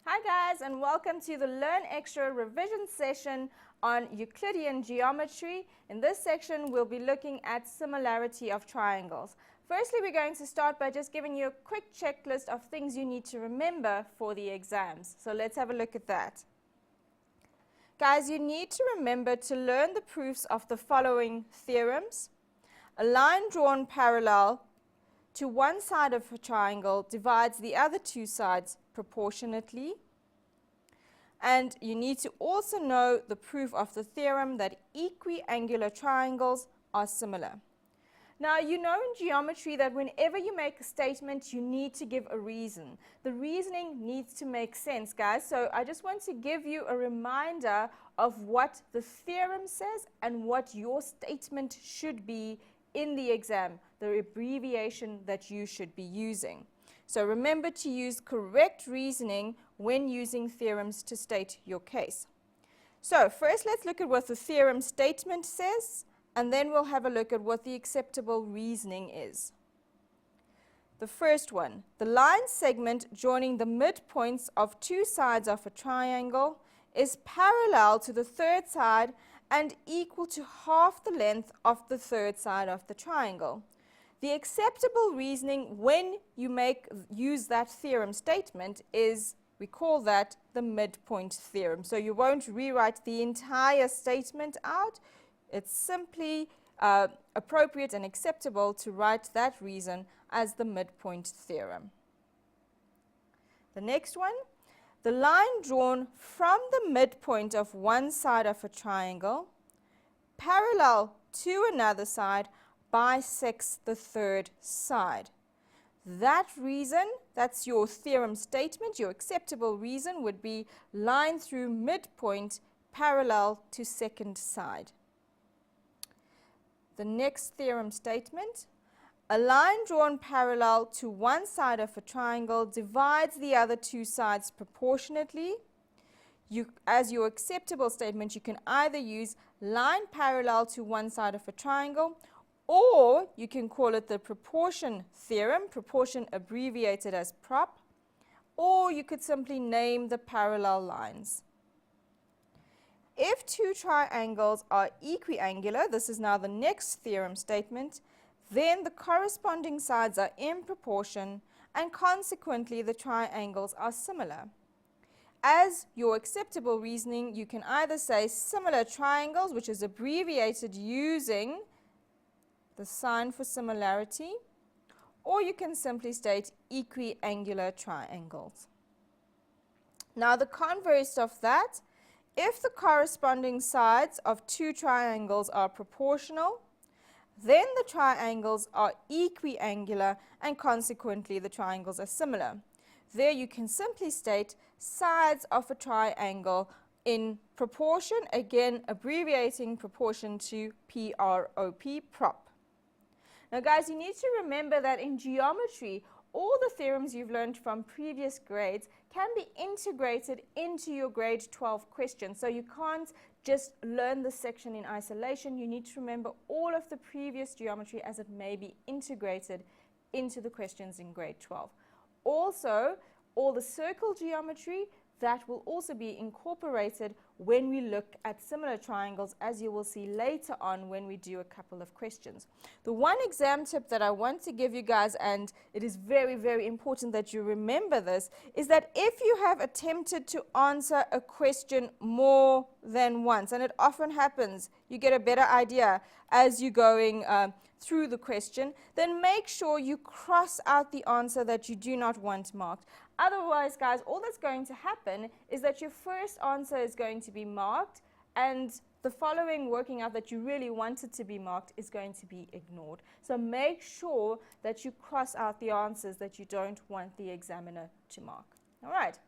Hi guys, and welcome to the Learn Extra revision session on Euclidean geometry. In this section we'll be looking at similarity of triangles. Firstly, we're going to start by just giving you a quick checklist of things you need to remember for the exams. So let's have a look at that. Guys, you need to remember to learn the proofs of the following theorems. A line drawn parallel to one side of a triangle divides the other two sides proportionately. And you need to also know the proof of the theorem that equiangular triangles are similar. Now, you know in geometry that whenever you make a statement, you need to give a reason. The reasoning needs to make sense, guys. So I just want to give you a reminder of what the theorem says and what your statement should be in the exam, the abbreviation that you should be using. So remember to use correct reasoning when using theorems to state your case. So first let's look at what the theorem statement says, and then we'll have a look at what the acceptable reasoning is. The first one, the line segment joining the midpoints of two sides of a triangle is parallel to the third side and equal to half the length of the third side of the triangle. The acceptable reasoning when you use that theorem statement is, we call that the midpoint theorem. So you won't rewrite the entire statement out. It's simply appropriate and acceptable to write that reason as the midpoint theorem. The next one, the line drawn from the midpoint of one side of a triangle parallel to another side bisects the third side. That reason, that's your theorem statement, your acceptable reason would be line through midpoint parallel to second side. The next theorem statement, a line drawn parallel to one side of a triangle divides the other two sides proportionately. As your acceptable statement, you can either use line parallel to one side of a triangle, or you can call it the proportion theorem, proportion abbreviated as prop, or you could simply name the parallel lines. If two triangles are equiangular, this is now the next theorem statement, then the corresponding sides are in proportion and consequently the triangles are similar. As your acceptable reasoning, you can either say similar triangles, which is abbreviated using the sign for similarity, or you can simply state equiangular triangles. Now the converse of that, if the corresponding sides of two triangles are proportional, then the triangles are equiangular and consequently the triangles are similar. There you can simply state sides of a triangle in proportion, again abbreviating proportion to PROP, prop. Now guys, you need to remember that in geometry, all the theorems you've learned from previous grades can be integrated into your grade 12 question. So you can't just learn this section in isolation. You need to remember all of the previous geometry as it may be integrated into the questions in grade 12. Also, all the circle geometry, that will also be incorporated when we look at similar triangles, as you will see later on when we do a couple of questions. The one exam tip that I want to give you guys, and it is very, very important that you remember this, is that if you have attempted to answer a question more than once, and it often happens, you get a better idea as you're going through the question, then make sure you cross out the answer that you do not want marked. Otherwise, guys, all that's going to happen is that your first answer is going to be marked and the following working out that you really wanted to be marked is going to be ignored. So make sure that you cross out the answers that you don't want the examiner to mark. All right.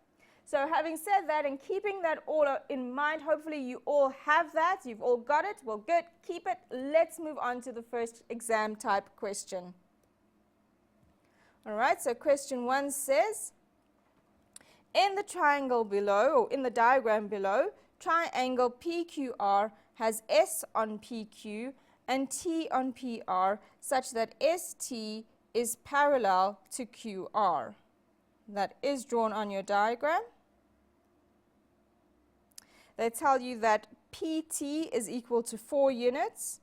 So having said that and keeping that all in mind, hopefully you all have that. You've all got it. Well, good. Keep it. Let's move on to the first exam type question. All right. So question 1 says, in the triangle below, or in the diagram below, triangle PQR has S on PQ and T on PR such that ST is parallel to QR. That is drawn on your diagram. they tell you that PT is equal to 4 units,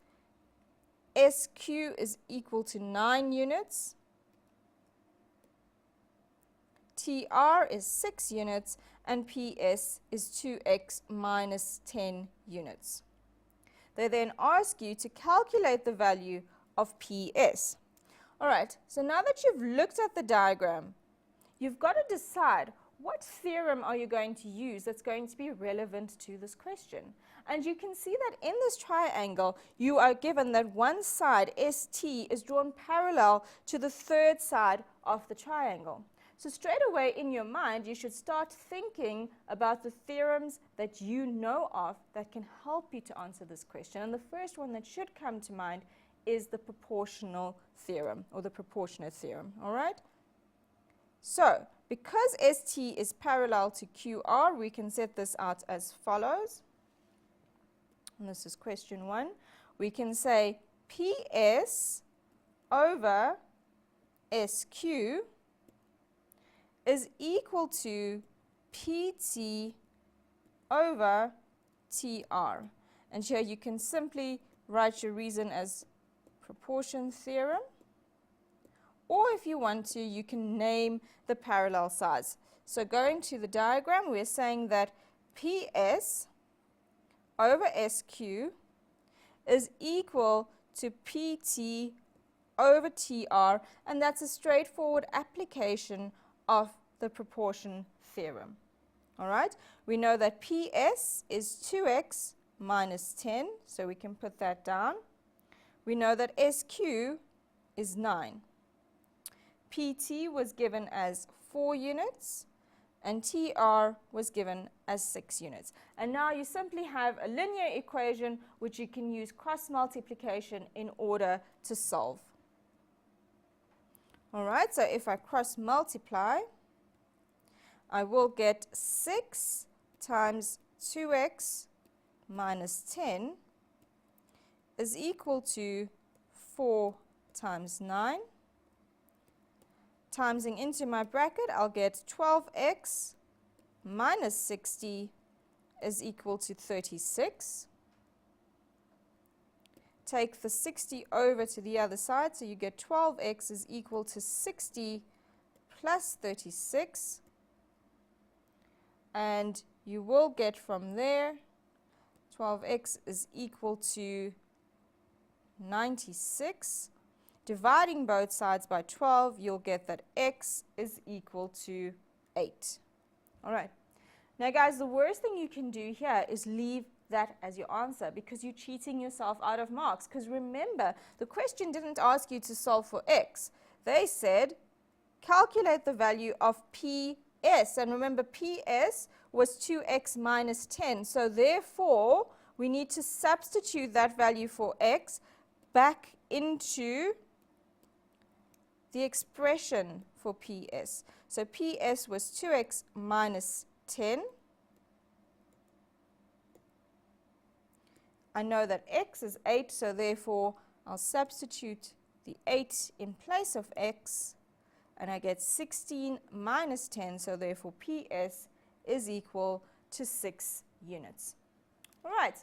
SQ is equal to 9 units, TR is 6 units, and PS is 2x minus 10 units. They then ask you to calculate the value of PS. All right, so now that you've looked at the diagram, you've got to decide what theorem are you going to use that's going to be relevant to this question. And you can see that in this triangle, you are given that one side, ST, is drawn parallel to the third side of the triangle. So straight away in your mind, you should start thinking about the theorems that you know of that can help you to answer this question. And the first one that should come to mind is the proportional theorem, or the proportionate theorem, all right? So, because ST is parallel to QR, we can set this out as follows. And this is question 1. We can say PS over SQ is equal to PT over TR. And here you can simply write your reason as proportion theorem. Or if you want to, you can name the parallel sides. So going to the diagram, we're saying that PS over SQ is equal to PT over TR, and that's a straightforward application of the proportion theorem. All right, we know that PS is 2x minus 10, so we can put that down. We know that SQ is 9. PT was given as 4 units, and TR was given as 6 units. And now you simply have a linear equation which you can use cross multiplication in order to solve. All right, so if I cross multiply, I will get 6 times 2x minus 10 is equal to 4 times 9. Timesing into my bracket, I'll get 12x minus 60 is equal to 36. Take the 60 over to the other side, so you get 12x is equal to 60 plus 36. And you will get from there 12x is equal to 96. Dividing both sides by 12, you'll get that x is equal to 8. All right. Now, guys, the worst thing you can do here is leave that as your answer, because you're cheating yourself out of marks. Because remember, the question didn't ask you to solve for x. They said calculate the value of PS. And remember, PS was 2x minus 10. So therefore, we need to substitute that value for x back into the expression for PS. So PS was 2x minus 10. I know that x is 8, so therefore I'll substitute the 8 in place of x, and I get 16 minus 10, so therefore PS is equal to 6 units. All right,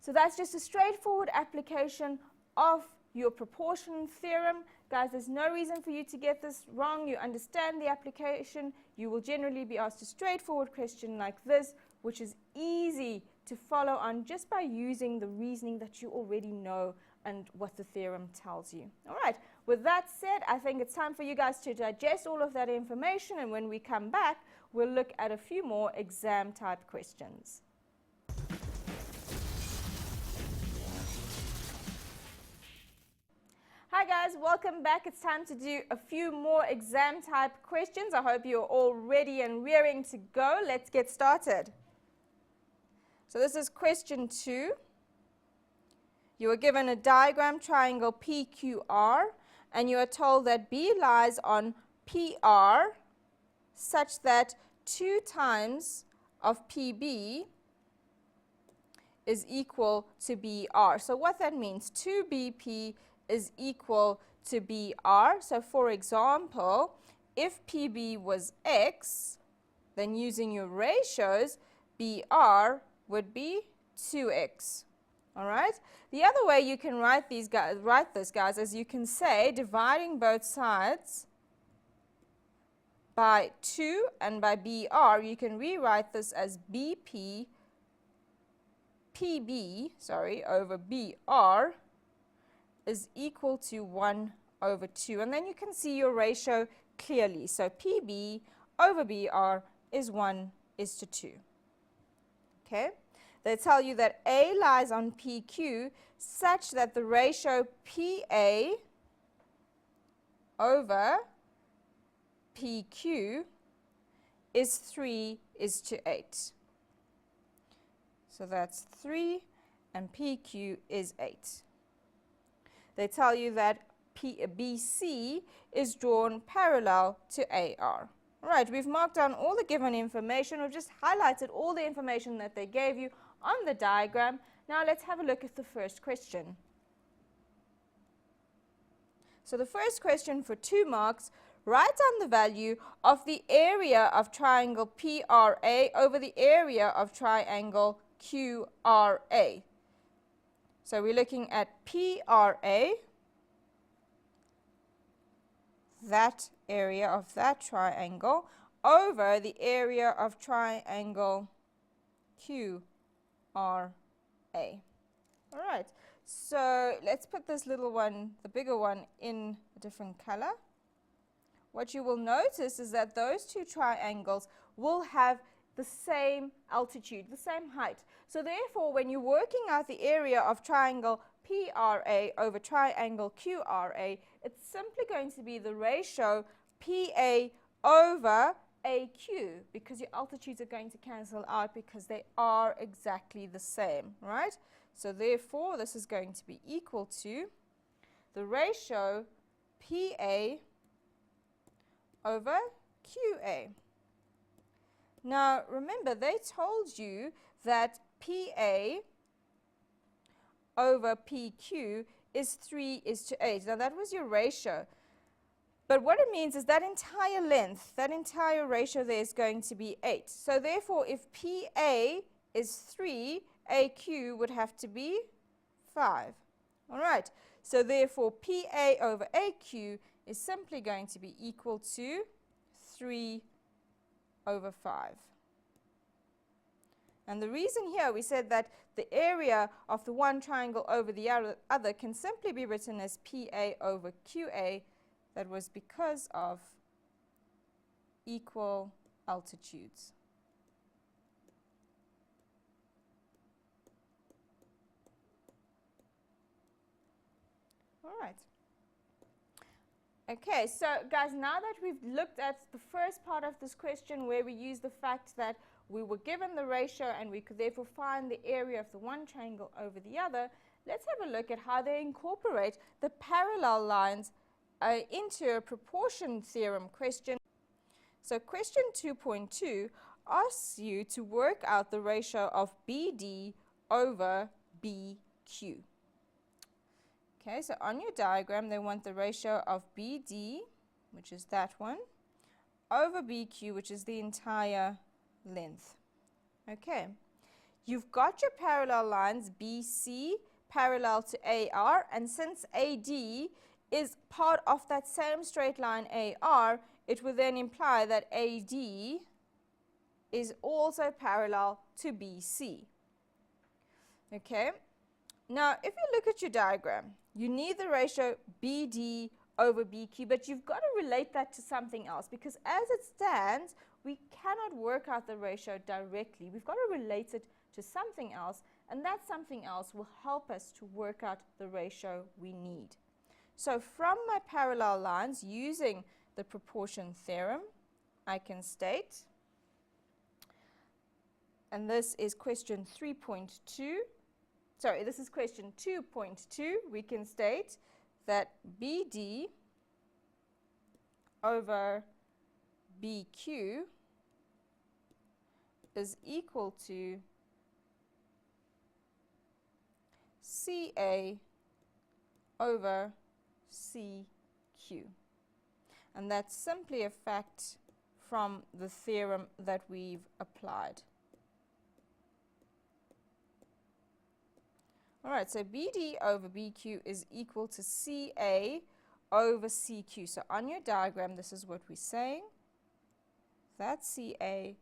so that's just a straightforward application of your proportion theorem. Guys, there's no reason for you to get this wrong. You understand the application. You will generally be asked a straightforward question like this, which is easy to follow on just by using the reasoning that you already know and what the theorem tells you. All right, with that said, I think it's time for you guys to digest all of that information, and when we come back, we'll look at a few more exam type questions. Hi guys, welcome back. It's time to do a few more exam type questions. I hope you're all ready and rearing to go. Let's get started. So this is question 2. You are given a diagram triangle PQR, and you are told that B lies on PR such that 2 times of PB is equal to BR. So what that means, 2BP is equal to BR. So for example, if PB was X, then using your ratios, BR would be 2x. All right. The other way you can write this, guys, is you can say dividing both sides by 2 and by BR, you can rewrite this as BP over BR is equal to 1 over 2. And then you can see your ratio clearly. So PB over BR is 1:2. Okay. They tell you that A lies on PQ such that the ratio PA over PQ is 3:8. So that's 3 and PQ is 8. They tell you that BC is drawn parallel to AR. Right, we've marked down all the given information. We've just highlighted all the information that they gave you on the diagram. Now let's have a look at the first question. So the first question for 2 marks, write down the value of the area of triangle PRA over the area of triangle QRA. So we're looking at PRA, that area of that triangle, over the area of triangle QRA. All right, so let's put this little one, the bigger one, in a different color. What you will notice is that those 2 triangles will have the same altitude, the same height. So therefore, when you're working out the area of triangle PRA over triangle QRA, it's simply going to be the ratio PA over AQ, because your altitudes are going to cancel out because they are exactly the same, right? So therefore, this is going to be equal to the ratio PA over QA. Now, remember, they told you that PA over PQ is 3:8. Now, that was your ratio. But what it means is that entire length, that entire ratio there is going to be 8. So therefore, if PA is 3, AQ would have to be 5. All right. So therefore, PA over AQ is simply going to be equal to 3/5. And the reason here we said that the area of the one triangle over the other can simply be written as PA over QA. That was because of equal altitudes. All right. Okay, so guys, now that we've looked at the first part of this question where we used the fact that we were given the ratio and we could therefore find the area of the one triangle over the other, let's have a look at how they incorporate the parallel lines into a proportion theorem question. So question 2.2 asks you to work out the ratio of BD over BQ. Okay, so on your diagram, they want the ratio of BD, which is that one, over BQ, which is the entire length. Okay, you've got your parallel lines BC parallel to AR, and since AD is part of that same straight line AR, it would then imply that AD is also parallel to BC. Okay, now if you look at your diagram, you need the ratio BD over BQ, but you've got to relate that to something else, because as it stands, we cannot work out the ratio directly. We've got to relate it to something else, and that something else will help us to work out the ratio we need. So from my parallel lines, using the proportion theorem, I can state, and this is question 3.2, sorry, this is question 2.2, we can state that BD over BQ is equal to CA over CQ. And that's simply a fact from the theorem that we've applied. All right, so BD over BQ is equal to CA over CQ. So on your diagram, this is what we're saying. That's CA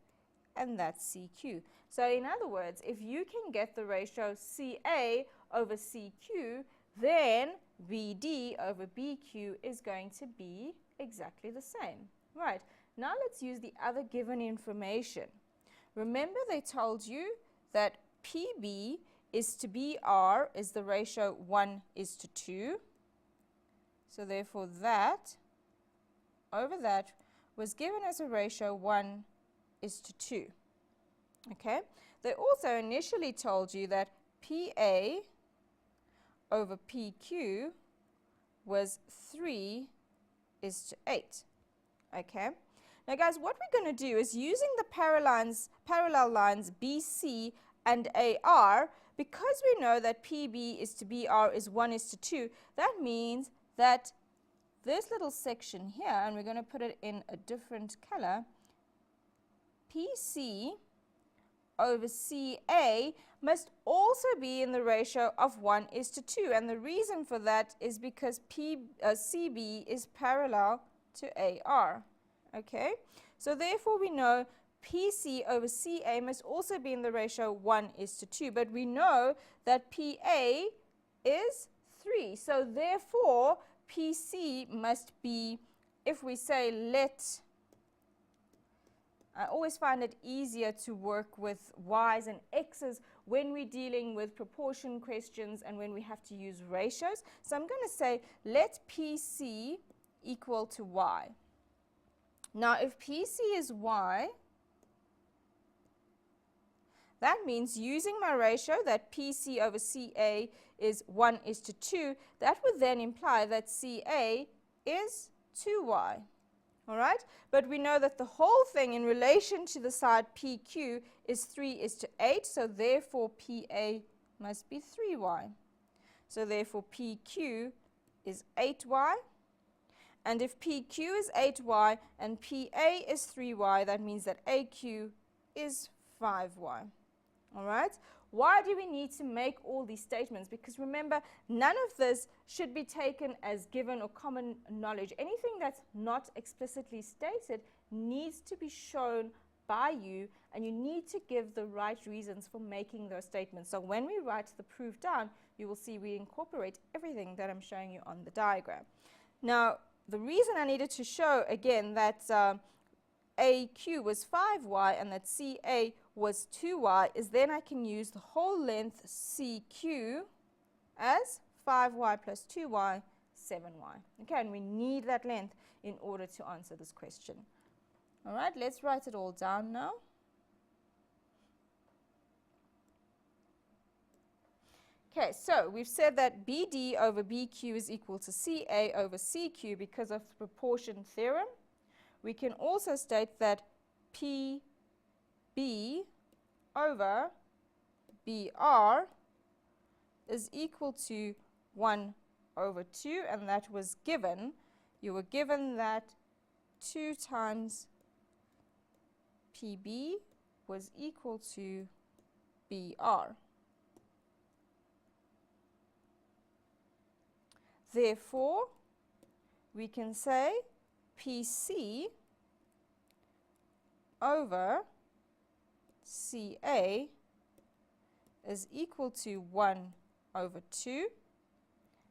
and that's CQ. So in other words, if you can get the ratio CA over CQ, then BD over BQ is going to be exactly the same. Right, now let's use the other given information. Remember they told you that PB is to BR is the ratio 1:2. So therefore that over that was given as a ratio 1:2. Okay. They also initially told you that PA over PQ was 3:8. Okay. Now guys, what we're going to do is using the parallel lines BC and AR, because we know that PB is to BR is 1:2, that means that this little section here, and we're going to put it in a different color, PC over CA must also be in the ratio of 1:2. And the reason for that is because CB is parallel to AR. Okay, so therefore we know PC over CA must also be in the ratio 1:2. But we know that PA is 3. So therefore PC must be, if we say I always find it easier to work with y's and x's when we're dealing with proportion questions and when we have to use ratios. So I'm going to say let PC equal to y. Now if PC is y, that means using my ratio that PC over CA is 1:2, that would then imply that CA is 2y. All right, but we know that the whole thing in relation to the side PQ is 3:8, so therefore PA must be 3y. So therefore PQ is 8y, and if PQ is 8y and PA is 3y, that means that AQ is 5y. All right, why do we need to make all these statements? Because remember, none of this should be taken as given or common knowledge. Anything that's not explicitly stated needs to be shown by you, and you need to give the right reasons for making those statements. So when we write the proof down, you will see we incorporate everything that I'm showing you on the diagram. Now, the reason I needed to show again that AQ was 5y and that CA was 2y is then I can use the whole length CQ as 5y plus 2y, 7y. Okay, and we need that length in order to answer this question. All right, let's write it all down now. Okay, so we've said that BD over BQ is equal to CA over CQ because of the proportion theorem. We can also state that PB over BR is equal to 1/2, and that was given. You were given that 2 times PB was equal to BR. Therefore, we can say PC over CA is equal to 1/2.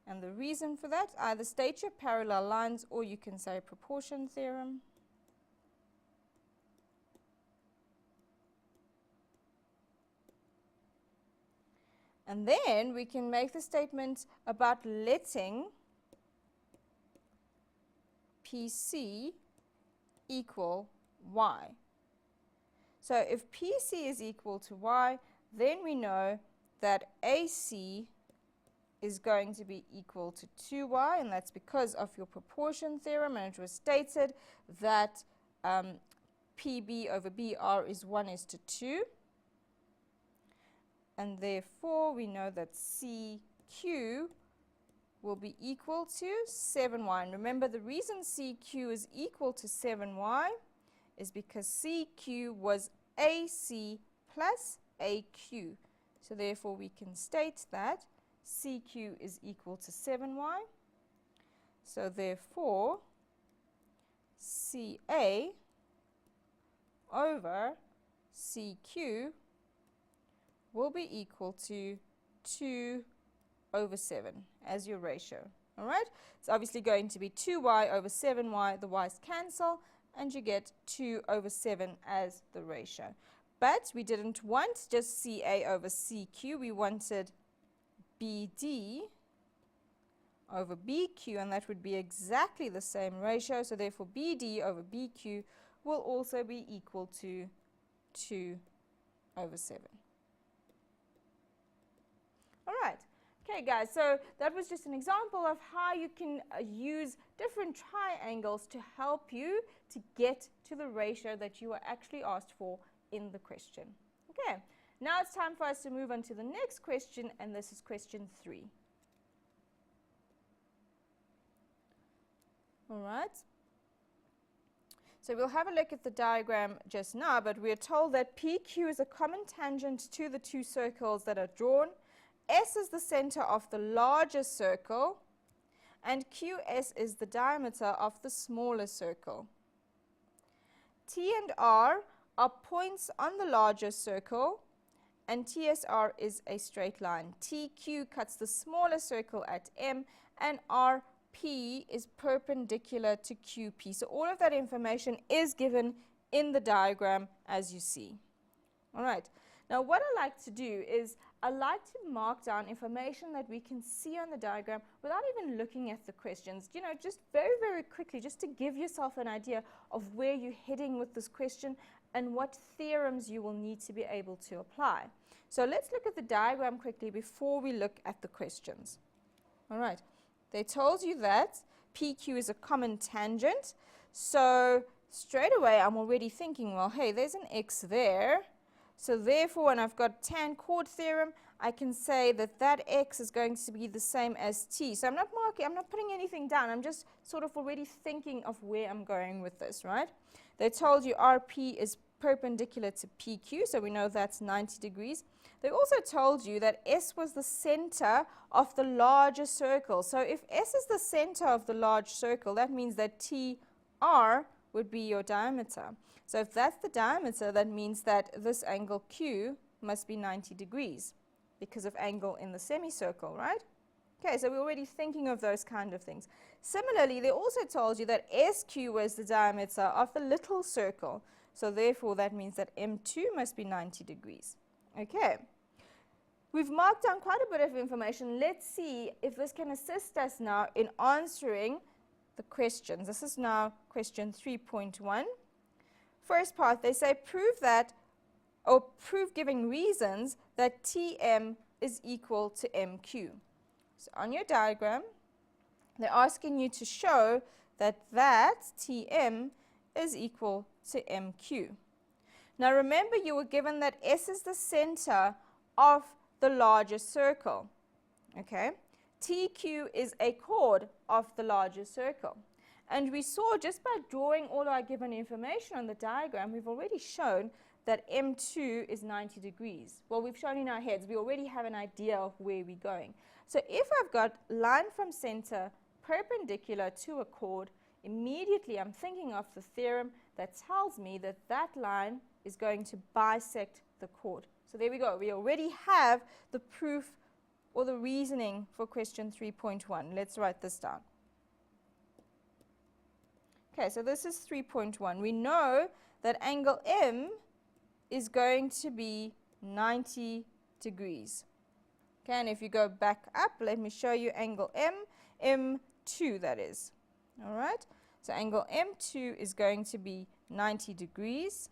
And the reason for that, either state your parallel lines or you can say proportion theorem. And then we can make the statement about letting PC equal y. So if PC is equal to y, then we know that AC is going to be equal to 2y, and that's because of your proportion theorem, and it was stated that PB over BR is 1:2. And therefore, we know that CQ will be equal to 7y. And remember, the reason CQ is equal to 7y is because CQ was AC plus AQ. So therefore, we can state that CQ is equal to 7y. So therefore, CA over CQ will be equal to 2 over 7 as your ratio. All right? It's obviously going to be 2y over 7y. The y's cancel, and you get 2 over 7 as the ratio. But we didn't want just CA over CQ. We wanted BD over BQ, and that would be exactly the same ratio. So therefore, BD over BQ will also be equal to 2 over 7. All right. Okay, guys, so that was just an example of how you can use different triangles to help you to get to the ratio that you were actually asked for in the question. Okay, now it's time for us to move on to the next question, and this is question 3. All right. So we'll have a look at the diagram just now, but we are told that PQ is a common tangent to the two circles that are drawn. S is the center of the larger circle, and QS is the diameter of the smaller circle. T and R are points on the larger circle, and TSR is a straight line. TQ cuts the smaller circle at M, and RP is perpendicular to QP. So all of that information is given in the diagram as you see. All right. Now what I like to do is I like to mark down information that we can see on the diagram without even looking at the questions. You know, just very, very quickly, just to give yourself an idea of where you're heading with this question and what theorems you will need to be able to apply. So let's look at the diagram quickly before we look at the questions. All right. They told you that PQ is a common tangent. So straight away, I'm already thinking, well, hey, there's an X there. So therefore, when I've got tan chord theorem, I can say that that X is going to be the same as T. So I'm not marking, I'm not putting anything down. I'm just sort of already thinking of where I'm going with this, right? They told you RP is perpendicular to PQ, so we know that's 90 degrees. They also told you that S was the center of the larger circle. So if S is the center of the large circle, that means that TR would be your diameter. So if that's the diameter, that means that this angle Q must be 90 degrees because of angle in the semicircle, right? Okay, so we're already thinking of those kind of things. Similarly, they also told you that SQ was the diameter of the little circle. So therefore, that means that M2 must be 90 degrees. Okay. We've marked down quite a bit of information. Let's see if this can assist us now in answering the questions. This is now question 3.1. First part, they say prove that, or prove giving reasons that TM is equal to MQ. So on your diagram, they're asking you to show that TM is equal to MQ. Now remember, you were given that S is the center of the larger circle. Okay? TQ is a chord of the larger circle. And we saw just by drawing all our given information on the diagram, we've already shown that M2 is 90 degrees. Well, we've shown in our heads, we already have an idea of where we're going. So if I've got line from center perpendicular to a chord, immediately I'm thinking of the theorem that tells me that that line is going to bisect the chord. So there we go. We already have the proof or the reasoning for question 3.1. Let's write this down. Okay, so this is 3.1. We know that angle M is going to be 90 degrees. Okay, and if you go back up, let me show you angle M, M2 that is. All right, so angle M2 is going to be 90 degrees.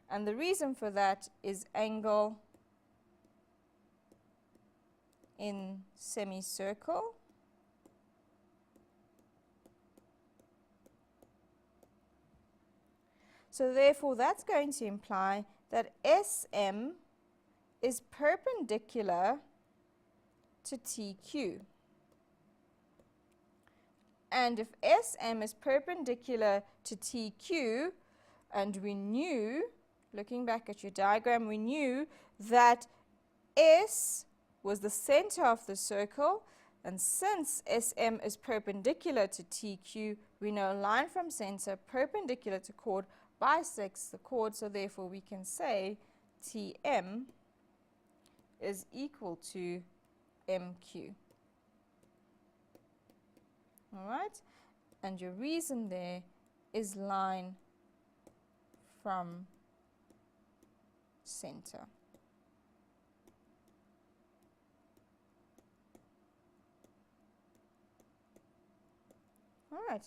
And the reason for that is angle in semicircle. So therefore, that's going to imply that SM is perpendicular to TQ. And if SM is perpendicular to TQ, and we knew, looking back at your diagram, we knew that S was the center of the circle, and since SM is perpendicular to TQ, we know a line from center perpendicular to chord bisects the chord, so therefore we can say TM is equal to MQ. All right, and your reason there is line from center. All right,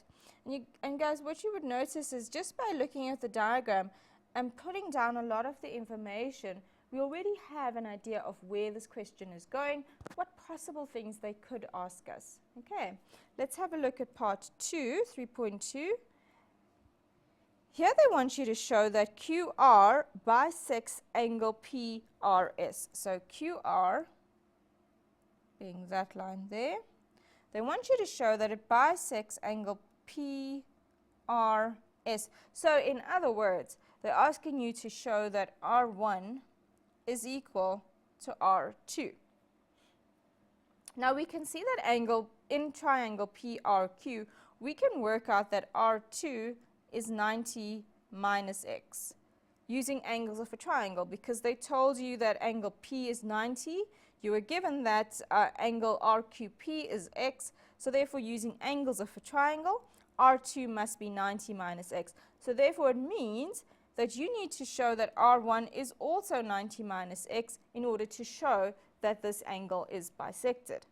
and guys, what you would notice is just by looking at the diagram and putting down a lot of the information, we already have an idea of where this question is going, what possible things they could ask us. Okay, let's have a look at part 2, 3.2. Here they want you to show that QR bisects angle PRS. So QR, being that line there, they want you to show that it bisects angle PRS. So in other words, they're asking you to show that R1 is equal to R2. Now we can see that angle in triangle PRQ, we can work out that R2 is 90 minus x using angles of a triangle, because they told you that angle P is 90. You were given that angle RQP is x, so therefore using angles of a triangle, R2 must be 90 minus x. So therefore it means that you need to show that R1 is also 90 minus x in order to show that this angle is bisected.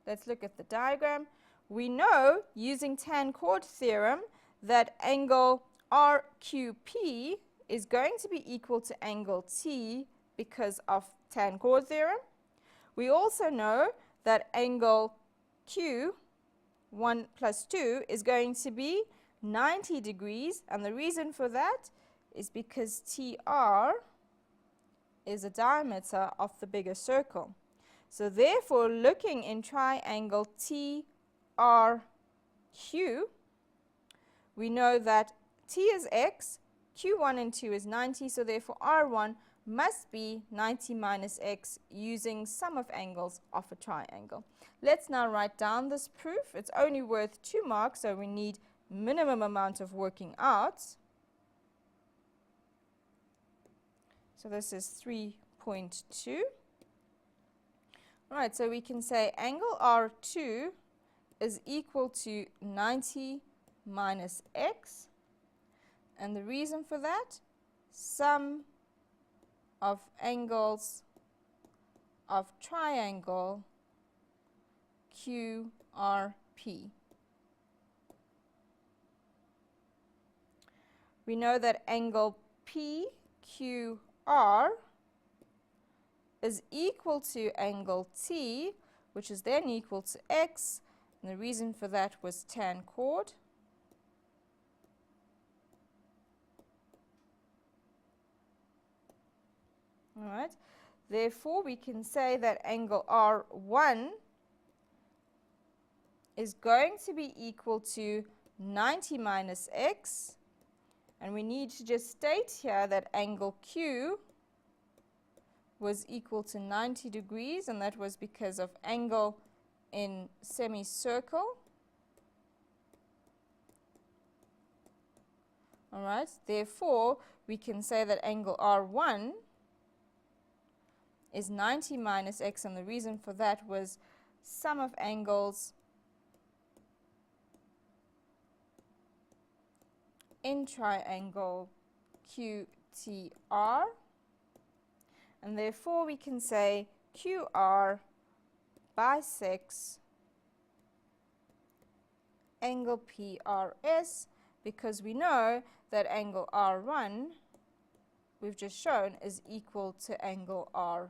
Let's look at the diagram. We know using tan chord theorem that angle RQP is going to be equal to angle T because of tan chord theorem. We also know that angle Q, 1 plus 2, is going to be 90 degrees, and the reason for that is because TR is a diameter of the bigger circle. So therefore, looking in triangle TRQ, we know that T is x, Q1 and 2 is 90, so therefore R1 must be 90 minus x using sum of angles of a triangle. Let's now write down this proof. It's only worth 2 marks, so we need minimum amount of working out. So this is 3.2. Alright, so we can say angle R2 is equal to 90 minus x, and the reason for that, sum of angles of triangle QRP. We know that angle PQR is equal to angle T, which is then equal to x, and the reason for that was tan chord. All right. Therefore, we can say that angle R1 is going to be equal to 90 minus x, and we need to just state here that angle Q was equal to 90 degrees, and that was because of angle in semicircle. All right. Therefore, we can say that angle R1 is 90 minus x, and the reason for that was sum of angles in triangle QTR, and therefore we can say QR bisects angle PRS, because we know that angle R1 we've just shown is equal to angle R2.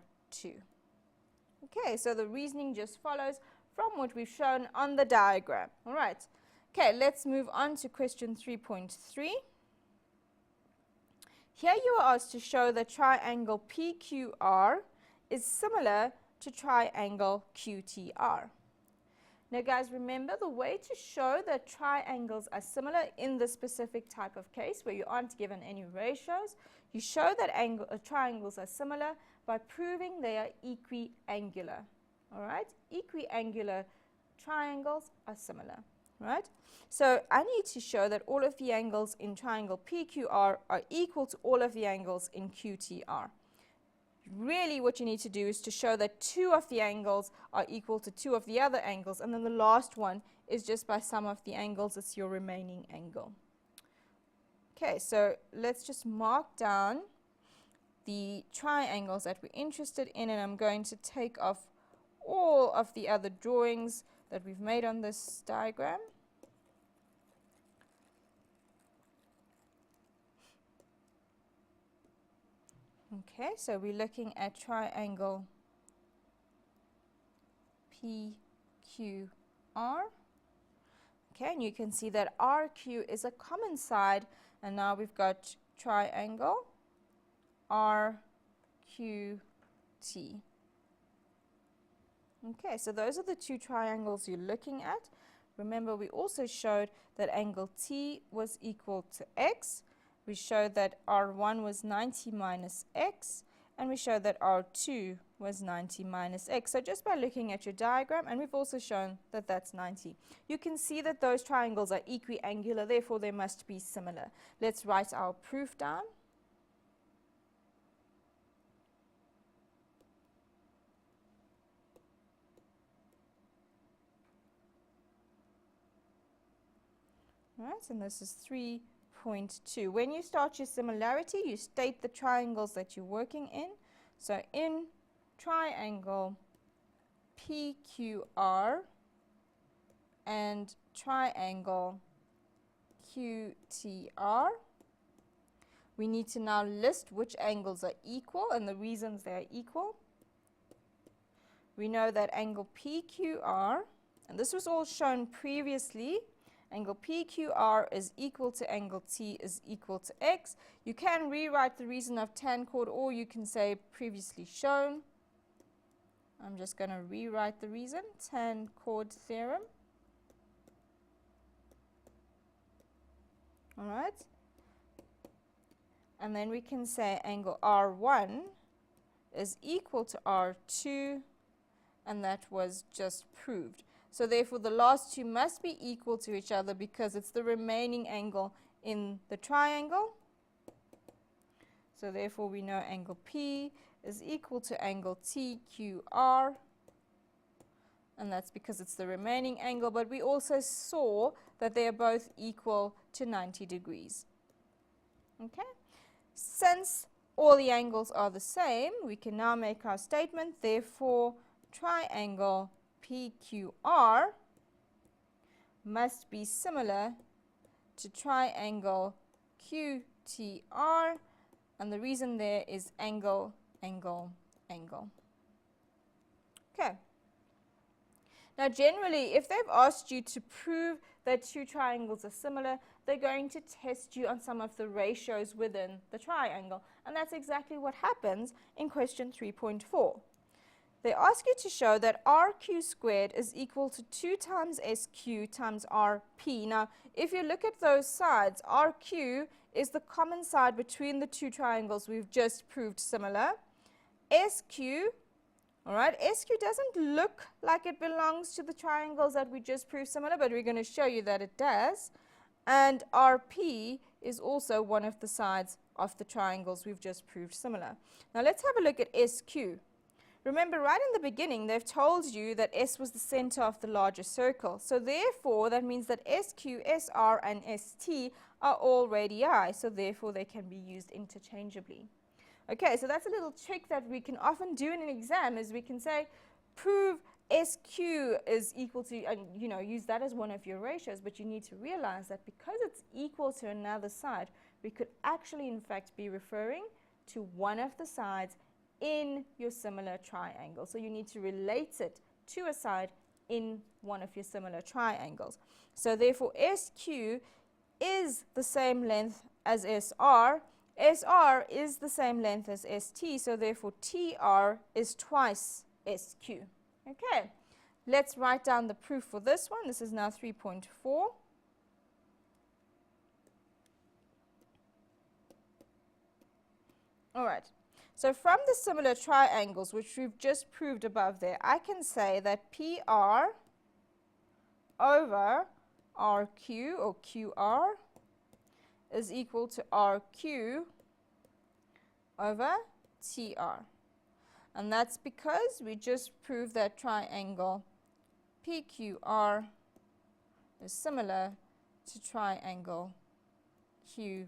Okay, so the reasoning just follows from what we've shown on the diagram. All right. Okay, let's move on to question 3.3. Here you are asked to show that triangle PQR is similar to triangle QTR. Now guys, remember the way to show that triangles are similar in this specific type of case where you aren't given any ratios, You show that triangles are similar by proving they are equiangular. All right, equiangular triangles are similar. Right? So I need to show that all of the angles in triangle PQR are equal to all of the angles in QTR. Really what you need to do is to show that two of the angles are equal to two of the other angles, and then the last one is just by sum of the angles, it's your remaining angle. Okay, so let's just mark down the triangles that we're interested in, and I'm going to take off all of the other drawings that we've made on this diagram. Okay, so we're looking at triangle PQR. Okay, and you can see that RQ is a common side, and now we've got triangle RQT. Okay, so those are the two triangles you're looking at. Remember, we also showed that angle T was equal to X. We showed that R1 was 90 minus X, and we showed that R2 was 90 minus X. So just by looking at your diagram, and we've also shown that that's 90, you can see that those triangles are equiangular, therefore they must be similar. Let's write our proof down. Right, and this is 3.2. When you start your similarity, you state the triangles that you're working in. So in triangle PQR and triangle QTR, we need to now list which angles are equal and the reasons they are equal. We know that angle PQR, and this was all shown previously, angle PQR is equal to angle T is equal to X. You can rewrite the reason of tan chord, or you can say previously shown. I'm just going to rewrite the reason, tan chord theorem. All right. And then we can say angle R1 is equal to R2, and that was just proved. So therefore the last two must be equal to each other because it's the remaining angle in the triangle. So therefore we know angle P is equal to angle TQR, and that's because it's the remaining angle, but we also saw that they are both equal to 90 degrees. Okay? Since all the angles are the same, we can now make our statement, therefore triangle PQR must be similar to triangle QTR, and the reason there is angle, angle, angle. Okay. Now generally, if they've asked you to prove that two triangles are similar, they're going to test you on some of the ratios within the triangle, and that's exactly what happens in question 3.4. They ask you to show that RQ squared is equal to 2 times SQ times RP. Now, if you look at those sides, RQ is the common side between the two triangles we've just proved similar. SQ, all right, SQ doesn't look like it belongs to the triangles that we just proved similar, but we're going to show you that it does. And RP is also one of the sides of the triangles we've just proved similar. Now, let's have a look at SQ. Remember, right in the beginning, they've told you that S was the center of the larger circle. So therefore, that means that SQ, SR, and ST are all radii. So therefore, they can be used interchangeably. Okay, so that's a little trick that we can often do in an exam, is we can say, prove SQ is equal to, and use that as one of your ratios, but you need to realize that because it's equal to another side, we could actually, in fact, be referring to one of the sides in your similar triangle. So you need to relate it to a side in one of your similar triangles. So therefore SQ is the same length as SR. SR is the same length as ST, so therefore TR is twice SQ. Okay, let's write down the proof for this one. This is now 3.4. All right. So from the similar triangles, which we've just proved above there, I can say that PR over RQ or QR is equal to RQ over TR. And that's because we just proved that triangle PQR is similar to triangle QTR.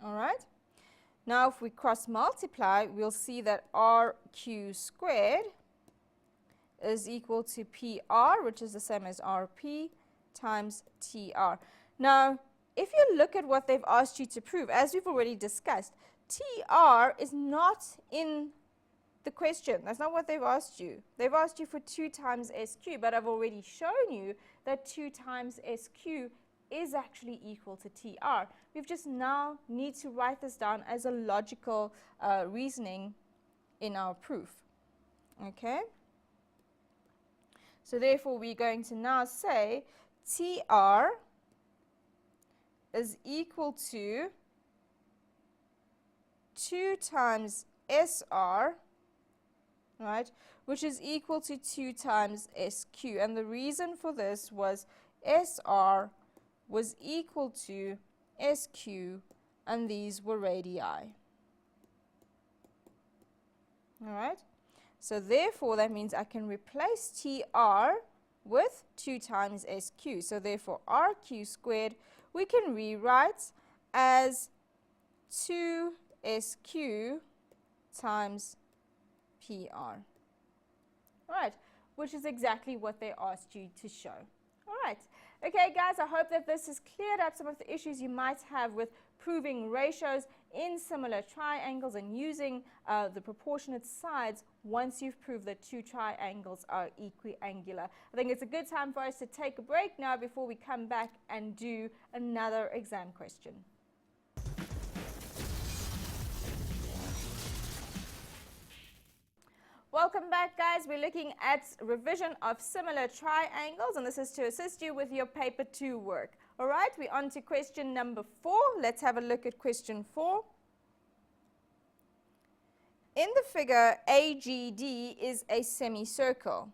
All right. Now if we cross multiply, we'll see that RQ squared is equal to PR, which is the same as RP, times TR. Now, if you look at what they've asked you to prove, as we've already discussed, TR is not in the question. That's not what they've asked you. They've asked you for 2 times SQ, but I've already shown you that 2 times SQ is actually equal to TR. We've just now need to write this down as a logical reasoning in our proof. Okay? So therefore, we're going to now say TR is equal to 2 times SR, right, which is equal to 2 times SQ. And the reason for this was SR was equal to SQ, and these were radii. All right. So therefore, that means I can replace TR with 2 times SQ. So therefore, RQ squared we can rewrite as 2SQ times PR. All right, which is exactly what they asked you to show. All right. Okay, guys, I hope that this has cleared up some of the issues you might have with proving ratios in similar triangles and using the proportionate sides once you've proved that 2 triangles are equiangular. I think it's a good time for us to take a break now before we come back and do another exam question. Welcome back, guys. We're looking at revision of similar triangles, and this is to assist you with your paper 2 work. All right, we're on to question number 4. Let's have a look at question 4. In the figure, AGD is a semicircle.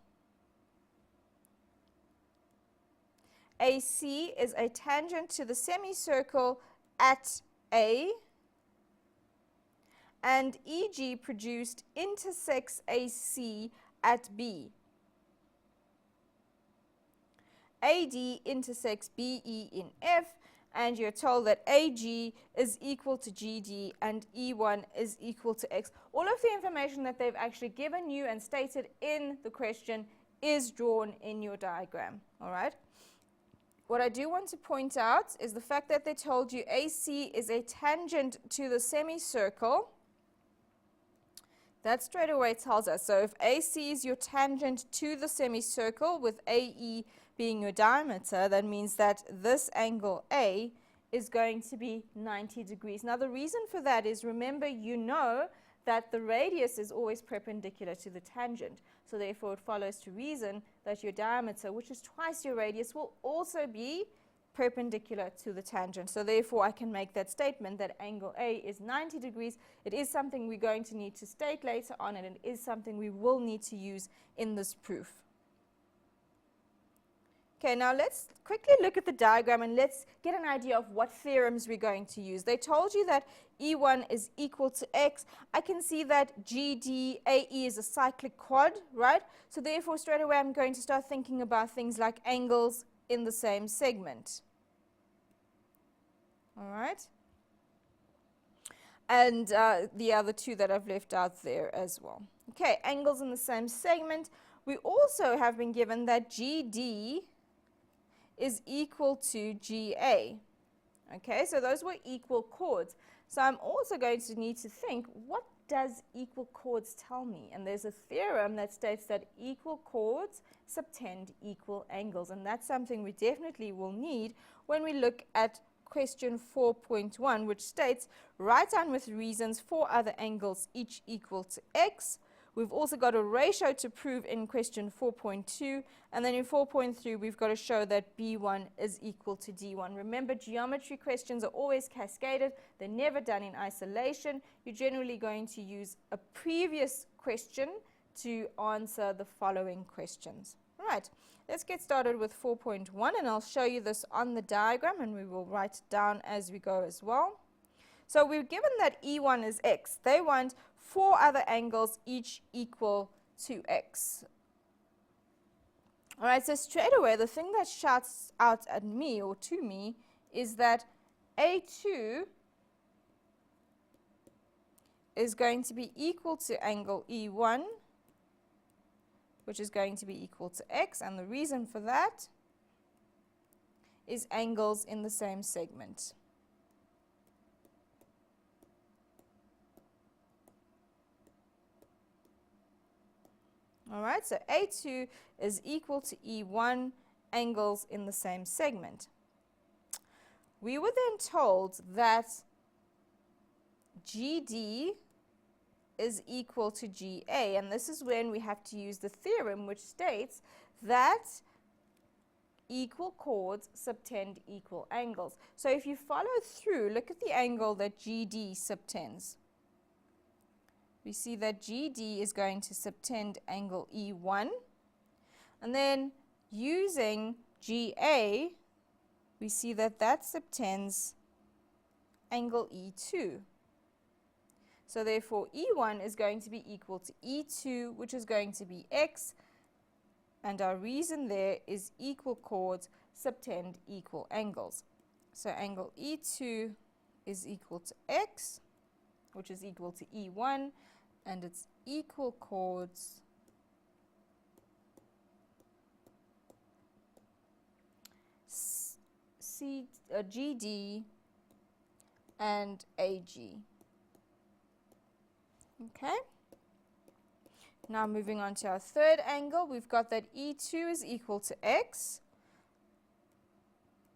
AC is a tangent to the semicircle at A, and EG produced intersects AC at B. AD intersects BE in F, and you're told that AG is equal to GD and E1 is equal to X. All of the information that they've actually given you and stated in the question is drawn in your diagram. All right. What I do want to point out is the fact that they told you AC is a tangent to the semicircle. That straight away tells us. So if AC is your tangent to the semicircle with AE being your diameter, that means that this angle A is going to be 90 degrees. Now the reason for that is, remember, you know that the radius is always perpendicular to the tangent. So therefore it follows to reason that your diameter, which is twice your radius, will also be perpendicular to the tangent. So therefore I can make that statement that angle A is 90 degrees. It is something we're going to need to state later on, and it is something we will need to use in this proof. Okay, now let's quickly look at the diagram and let's get an idea of what theorems we're going to use. They told you that E1 is equal to X. I can see that GDAE is a cyclic quad, right? So therefore straight away I'm going to start thinking about things like angles in the same segment. All right. And the other 2 that I've left out there as well. Okay, angles in the same segment. We also have been given that GD is equal to GA. Okay, so those were equal chords. So I'm also going to need to think, what does equal chords tell me? And there's a theorem that states that equal chords subtend equal angles, and that's something we definitely will need when we look at question 4.1, which states, write down with reasons 4 other angles each equal to X, We've also got a ratio to prove in question 4.2, and then in 4.3 we've got to show that B1 is equal to D1. Remember, geometry questions are always cascaded. They're never done in isolation. You're generally going to use a previous question to answer the following questions. All right, let's get started with 4.1, and I'll show you this on the diagram, and we will write it down as we go as well. So we're given that E1 is x. They want 4 other angles each equal to x. All right, so straight away, the thing that shouts out at me or to me is that A2 is going to be equal to angle E1, which is going to be equal to x, and the reason for that is angles in the same segment. All right, so A2 is equal to E1, angles in the same segment. We were then told that GD is equal to GA, and this is when we have to use the theorem which states that equal chords subtend equal angles. So if you follow through, look at the angle that GD subtends. We see that GD is going to subtend angle E1, and then using GA, we see that that subtends angle E2. So therefore E1 is going to be equal to E2, which is going to be x, and our reason there is equal chords subtend equal angles. So angle E2 is equal to x, which is equal to E1, and its equal chords GD and AG. Okay. Now moving on to our third angle, we've got that E2 is equal to x.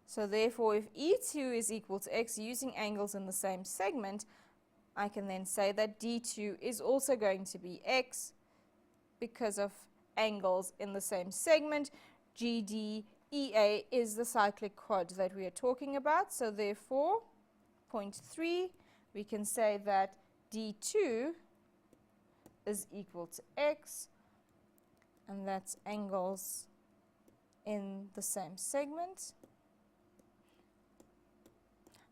So therefore, if E2 is equal to x using angles in the same segment, I can then say that D2 is also going to be x because of angles in the same segment. GD, EA is the cyclic quad that we are talking about. So therefore, point 3, we can say that D2 is equal to x, and that's angles in the same segment.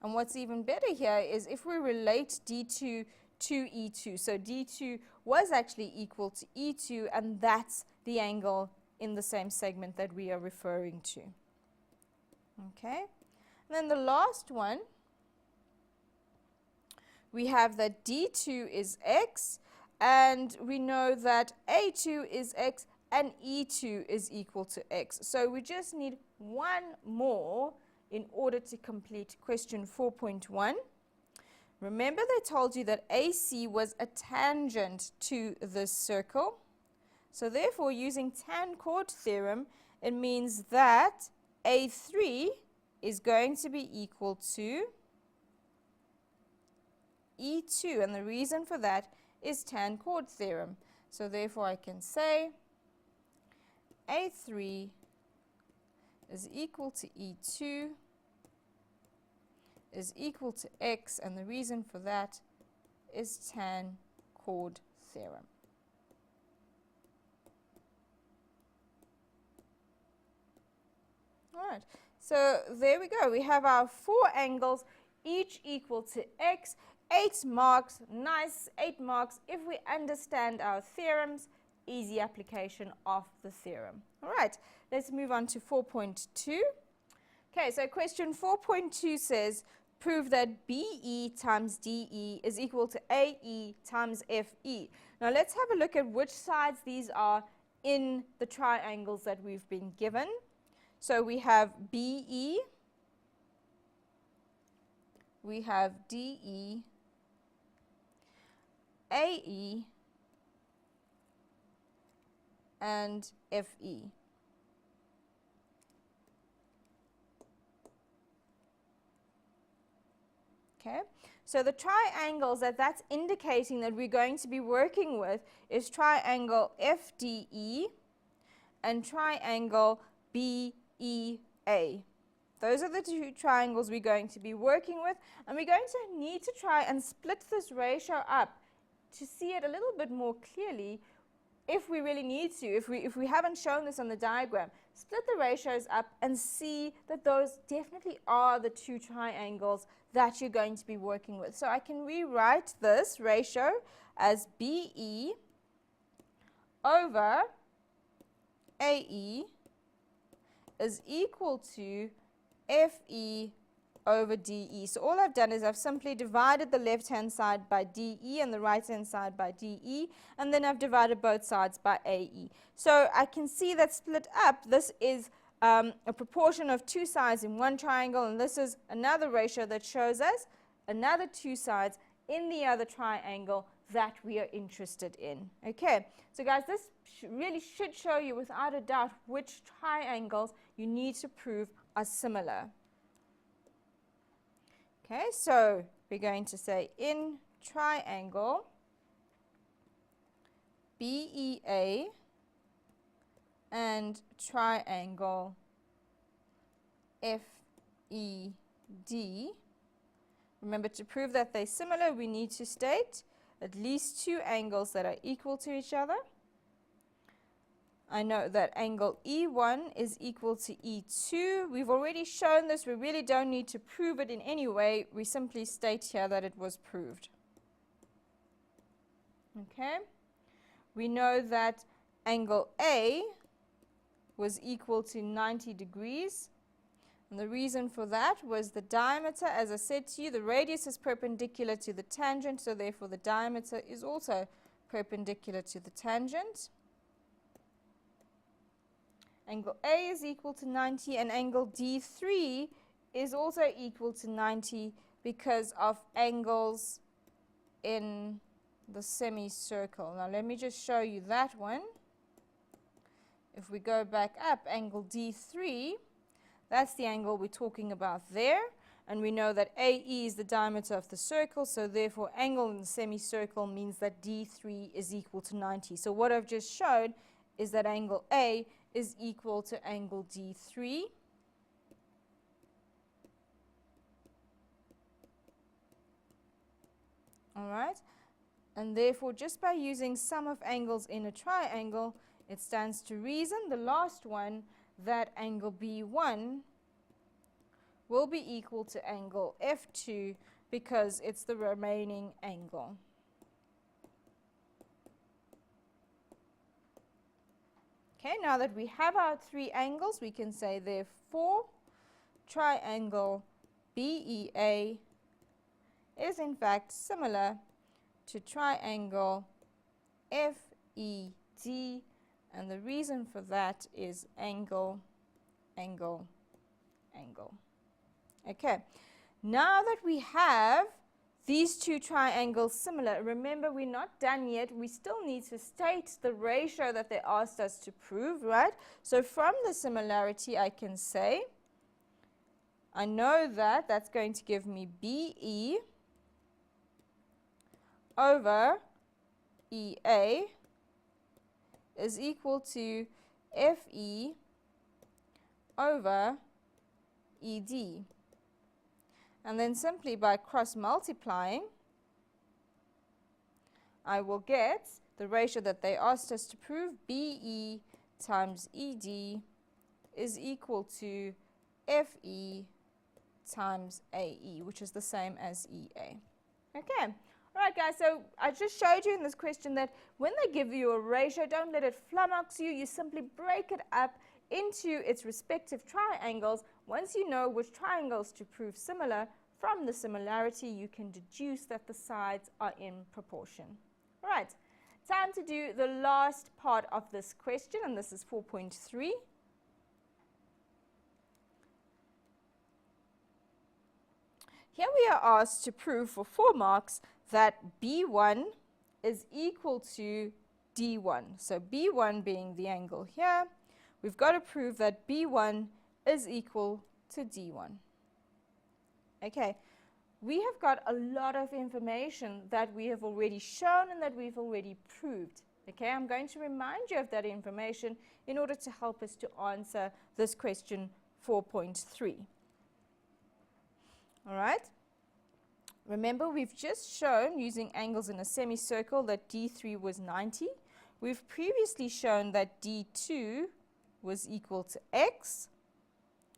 And what's even better here is if we relate D2 to E2. So D2 was actually equal to E2, and that's the angle in the same segment that we are referring to. Okay. And then the last one, we have that D2 is x, and we know that A2 is x and E2 is equal to x. So we just need one more in order to complete question 4.1. Remember, they told you that AC was a tangent to this circle. So therefore, using tan chord theorem, it means that A3 is going to be equal to E2, and the reason for that is tan chord theorem. So therefore, I can say A3 is equal to E2 is equal to x, and the reason for that is tan chord theorem. All right, so there we go. We have our 4 angles, each equal to x. 8 marks, nice, 8 marks if we understand our theorems. Easy application of the theorem. All right, let's move on to 4.2. Okay, so question 4.2 says, prove that BE times DE is equal to AE times FE. Now let's have a look at which sides these are in the triangles that we've been given. So we have BE, we have DE, AE, and FE. Okay, So the triangles that's indicating that we're going to be working with is triangle FDE and triangle BEA. Those are the two triangles we're going to be working with, and we're going to need to try and split this ratio up to see it a little bit more clearly if we really need to, if we haven't shown this on the diagram. Split the ratios up and see that those definitely are the two triangles that you're going to be working with. So I can rewrite this ratio as BE over AE is equal to FE over DE. So all I've done is I've simply divided the left-hand side by DE and the right-hand side by DE, and then I've divided both sides by AE. So I can see that split up, this is a proportion of two sides in one triangle, and this is another ratio that shows us another two sides in the other triangle that we are interested in. Okay, so guys, this really should show you without a doubt which triangles you need to prove are similar. Okay, so we're going to say in triangle BEA and triangle FED. Remember, to prove that they're similar, we need to state at least two angles that are equal to each other. I know that angle E1 is equal to E2. We've already shown this. We really don't need to prove it in any way. We simply state here that it was proved. Okay. We know that angle A was equal to 90 degrees. And the reason for that was the diameter. As I said to you, the radius is perpendicular to the tangent, so therefore the diameter is also perpendicular to the tangent. Angle A is equal to 90, and angle D3 is also equal to 90 because of angles in the semicircle. Now let me just show you that one. If we go back up, angle D3, that's the angle we're talking about there. And we know that AE is the diameter of the circle, so therefore angle in the semicircle means that D3 is equal to 90. So what I've just showed is that angle A is equal to angle D3. All right, and therefore just by using sum of angles in a triangle, it stands to reason, the last one, that angle B1 will be equal to angle F2 because it's the remaining angle. Okay, now that we have our three angles, we can say therefore triangle BEA is in fact similar to triangle FED, and the reason for that is angle, angle, angle. Okay, now that we have these two triangles similar, remember we're not done yet. We still need to state the ratio that they asked us to prove, right? So from the similarity, I can say, I know that that's going to give me BE over EA is equal to FE over ED. And then simply by cross multiplying, I will get the ratio that they asked us to prove, BE times ED is equal to FE times AE, which is the same as EA. Okay. All right, guys, so I just showed you in this question that when they give you a ratio, don't let it flummox you. You simply break it up into its respective triangles. Once you know which triangles to prove similar, from the similarity, you can deduce that the sides are in proportion. All right, time to do the last part of this question, and this is 4.3. Here we are asked to prove for 4 marks that B1 is equal to D1. So B1 being the angle here, we've got to prove that B1 is equal to D1. Okay, we have got a lot of information that we have already shown and that we've already proved. Okay, I'm going to remind you of that information in order to help us to answer this question 4.3. All right. Remember, we've just shown using angles in a semicircle that D3 was 90. We've previously shown that D2 was equal to x.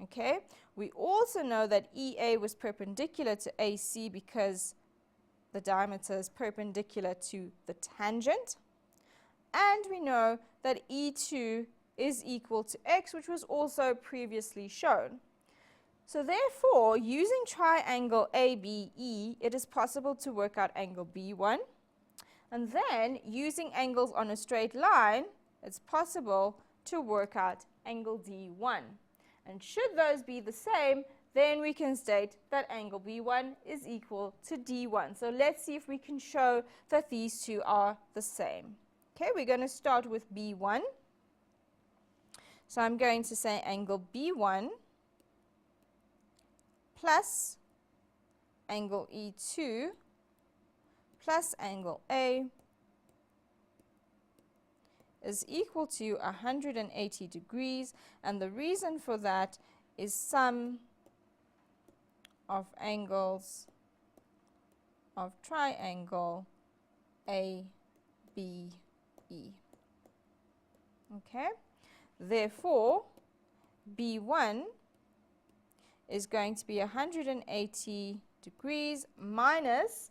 Okay. We also know that EA was perpendicular to AC because the diameter is perpendicular to the tangent. And we know that E2 is equal to x, which was also previously shown. So therefore, using triangle ABE, it is possible to work out angle B1. And then, using angles on a straight line, it's possible to work out angle D1. And should those be the same, then we can state that angle B1 is equal to D1. So let's see if we can show that these two are the same. Okay, we're going to start with B1. So I'm going to say angle B1 plus angle E2 plus angle A is equal to 180 degrees, and the reason for that is sum of angles of triangle ABE. Okay, therefore B1 is going to be 180 degrees minus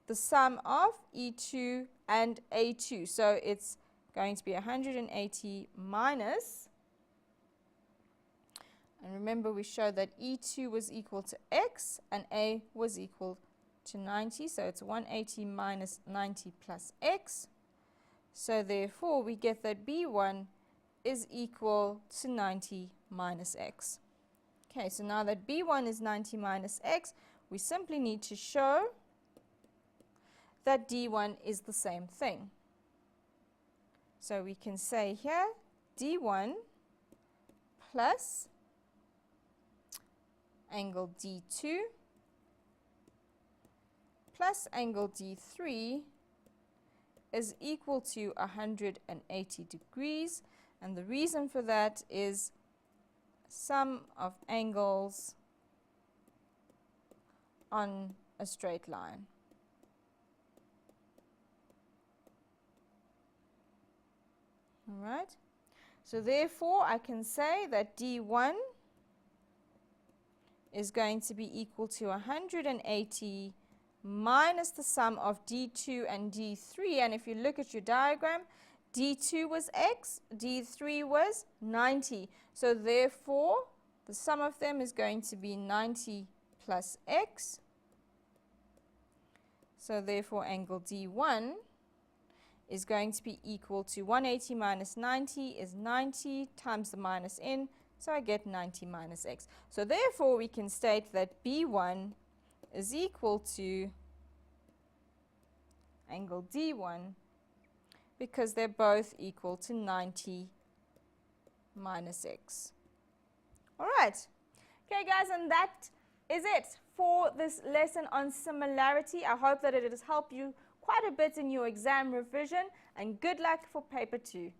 the sum of E2 and A2. So it's going to be 180 minus, and remember we showed that E2 was equal to x and A was equal to 90. So it's 180 minus 90 plus x. So therefore we get that B1 is equal to 90 minus x. Okay, so now that B1 is 90 minus x, we simply need to show that D1 is the same thing. So we can say here D1 plus angle D2 plus angle D3 is equal to 180 degrees, and the reason for that is sum of angles on a straight line. All right. So therefore, I can say that D1 is going to be equal to 180 minus the sum of D2 and D3. And if you look at your diagram, D2 was x, D3 was 90. So therefore, the sum of them is going to be 90 plus x. So therefore, angle D1 is going to be equal to 180 minus 90 is 90 times the minus n. So I get 90 minus x. So therefore, we can state that B1 is equal to angle D1 because they're both equal to 90 minus x. All right. Okay, guys, and that is it for this lesson on similarity. I hope that it has helped you quite a bit in your exam revision, and good luck for paper 2.